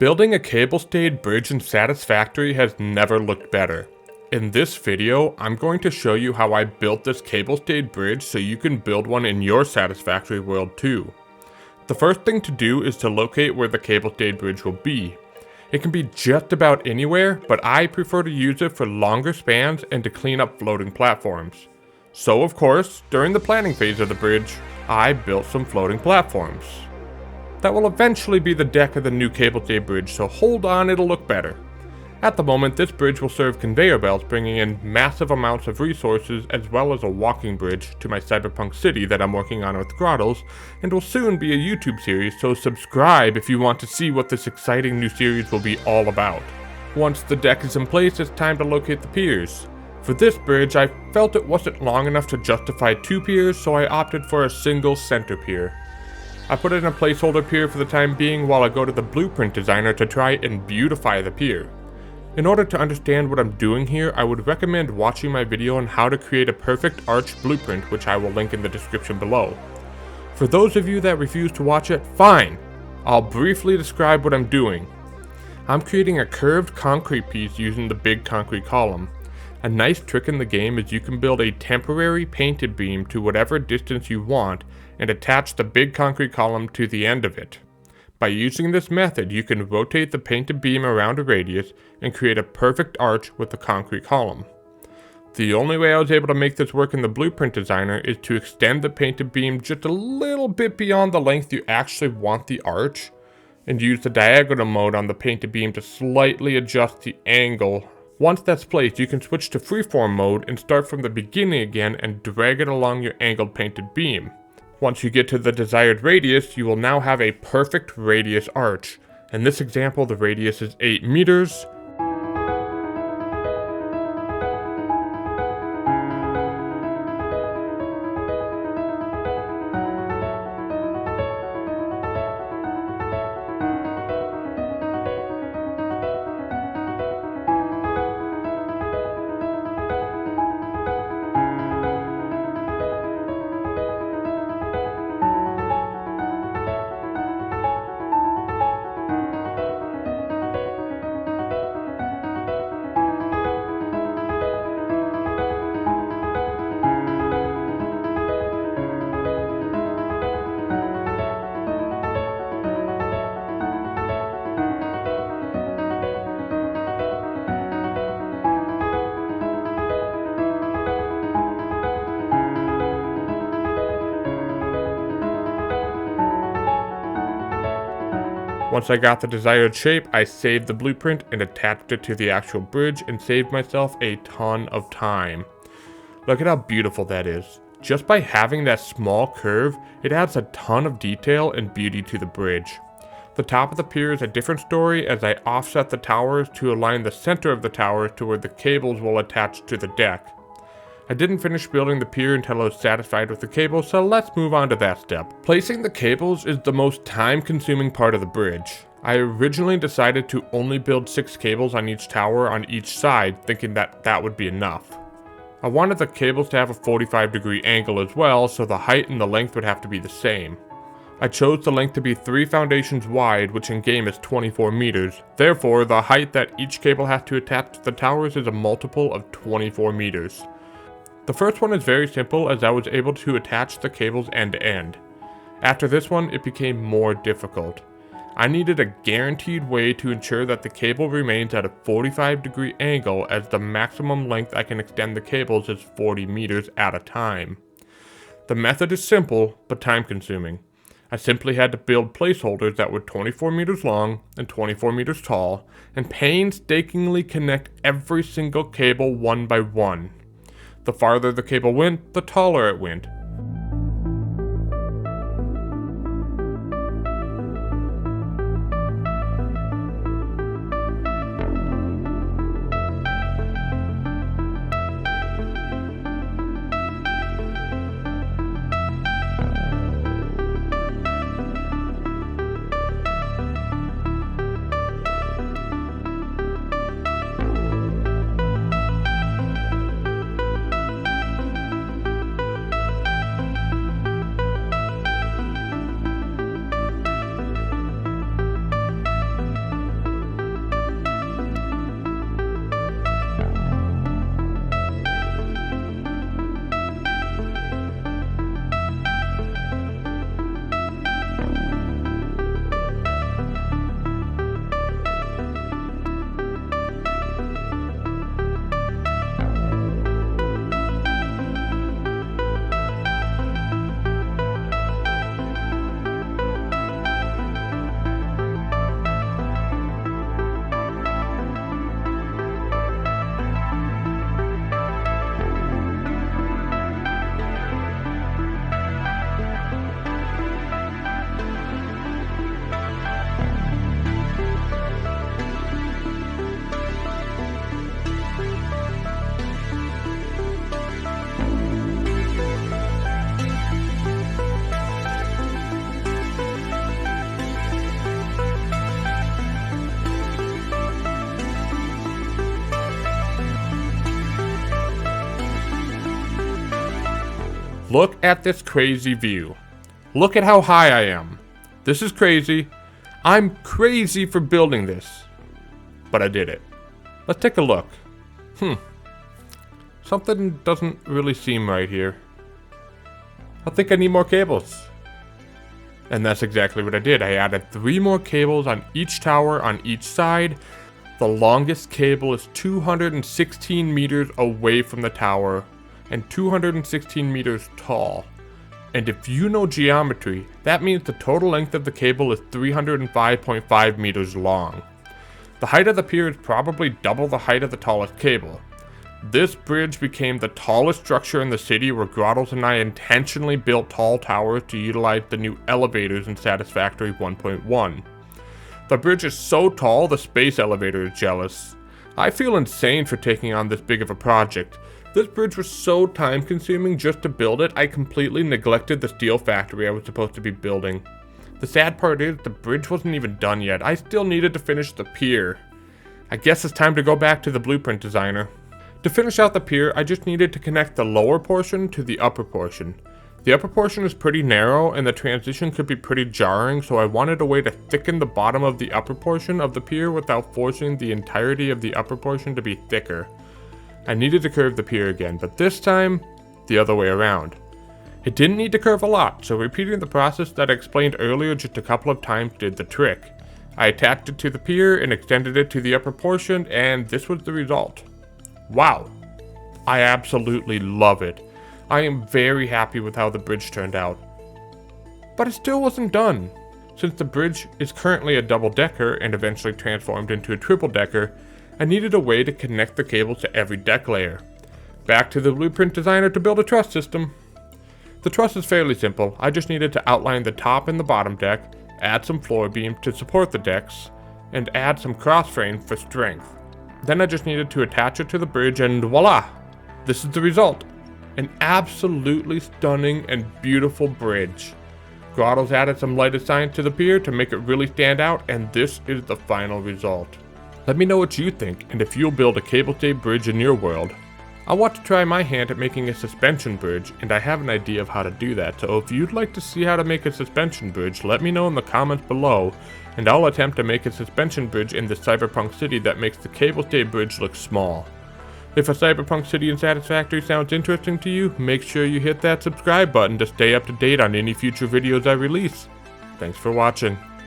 Building a cable-stayed bridge in Satisfactory has never looked better. In this video, I'm going to show you how I built this cable-stayed bridge so you can build one in your Satisfactory world too. The first thing to do is to locate where the cable-stayed bridge will be. It can be just about anywhere, but I prefer to use it for longer spans and to clean up floating platforms. So of course, during the planning phase of the bridge, I built some floating platforms. That will eventually be the deck of the new cable-stayed bridge, so hold on, it'll look better. At the moment, this bridge will serve conveyor belts, bringing in massive amounts of resources as well as a walking bridge to my cyberpunk city that I'm working on with Grottles, and will soon be a YouTube series, so subscribe if you want to see what this exciting new series will be all about. Once the deck is in place, it's time to locate the piers. For this bridge, I felt it wasn't long enough to justify 2 piers, so I opted for a single center pier. I put in a placeholder pier for the time being while I go to the blueprint designer to try and beautify the pier. In order to understand what I'm doing here, I would recommend watching my video on how to create a perfect arch blueprint, which I will link in the description below. For those of you that refuse to watch it, fine! I'll briefly describe what I'm doing. I'm creating a curved concrete piece using the big concrete column. A nice trick in the game is you can build a temporary painted beam to whatever distance you want and attach the big concrete column to the end of it. By using this method, you can rotate the painted beam around a radius and create a perfect arch with the concrete column. The only way I was able to make this work in the blueprint designer is to extend the painted beam just a little bit beyond the length you actually want the arch, and use the diagonal mode on the painted beam to slightly adjust the angle. Once that's placed, you can switch to freeform mode and start from the beginning again and drag it along your angled painted beam. Once you get to the desired radius, you will now have a perfect radius arch. In this example, the radius is 8 meters. Once I got the desired shape, I saved the blueprint and attached it to the actual bridge and saved myself a ton of time. Look at how beautiful that is. Just by having that small curve, it adds a ton of detail and beauty to the bridge. The top of the pier is a different story as I offset the towers to align the center of the towers to where the cables will attach to the deck. I didn't finish building the pier until I was satisfied with the cables, so let's move on to that step. Placing the cables is the most time-consuming part of the bridge. I originally decided to only build 6 cables on each tower on each side, thinking that would be enough. I wanted the cables to have a 45-degree angle as well, so the height and the length would have to be the same. I chose the length to be 3 foundations wide, which in game is 24 meters. Therefore, the height that each cable has to attach to the towers is a multiple of 24 meters. The first one is very simple as I was able to attach the cables end to end. After this one, it became more difficult. I needed a guaranteed way to ensure that the cable remains at a 45-degree angle, as the maximum length I can extend the cables is 40 meters at a time. The method is simple, but time-consuming. I simply had to build placeholders that were 24 meters long and 24 meters tall, and painstakingly connect every single cable one by one. The farther the cable went, the taller it went. Look at this crazy view. Look at how high I am. This is crazy. I'm crazy for building this. But I did it. Let's take a look. Something doesn't really seem right here. I think I need more cables. And that's exactly what I did. I added 3 more cables on each tower on each side. The longest cable is 216 meters away from the tower and 216 meters tall. And if you know geometry, that means the total length of the cable is 305.5 meters long. The height of the pier is probably double the height of the tallest cable. This bridge became the tallest structure in the city where Grottos and I intentionally built tall towers to utilize the new elevators in Satisfactory 1.1. The bridge is so tall, the space elevator is jealous. I feel insane for taking on this big of a project. This bridge was so time consuming just to build it, I completely neglected the steel factory I was supposed to be building. The sad part is, the bridge wasn't even done yet. I still needed to finish the pier. I guess it's time to go back to the blueprint designer. To finish out the pier, I just needed to connect the lower portion to the upper portion. The upper portion is pretty narrow and the transition could be pretty jarring, so I wanted a way to thicken the bottom of the upper portion of the pier without forcing the entirety of the upper portion to be thicker. I needed to curve the pier again, but this time, the other way around. It didn't need to curve a lot, so repeating the process that I explained earlier just a couple of times did the trick. I attached it to the pier and extended it to the upper portion, and this was the result. Wow, I absolutely love it. I am very happy with how the bridge turned out. But it still wasn't done. Since the bridge is currently a double-decker and eventually transformed into a triple-decker, I needed a way to connect the cables to every deck layer. Back to the blueprint designer to build a truss system. The truss is fairly simple. I just needed to outline the top and the bottom deck, add some floor beams to support the decks, and add some cross frames for strength. Then I just needed to attach it to the bridge and voila! This is the result. An absolutely stunning and beautiful bridge. Grottos added some lighted signs to the pier to make it really stand out, and this is the final result. Let me know what you think and if you'll build a cable-stayed bridge in your world. I want to try my hand at making a suspension bridge, and I have an idea of how to do that, so if you'd like to see how to make a suspension bridge, let me know in the comments below, and I'll attempt to make a suspension bridge in the cyberpunk city that makes the cable-stayed bridge look small. If a cyberpunk city in Satisfactory sounds interesting to you, make sure you hit that subscribe button to stay up to date on any future videos I release. Thanks for watching.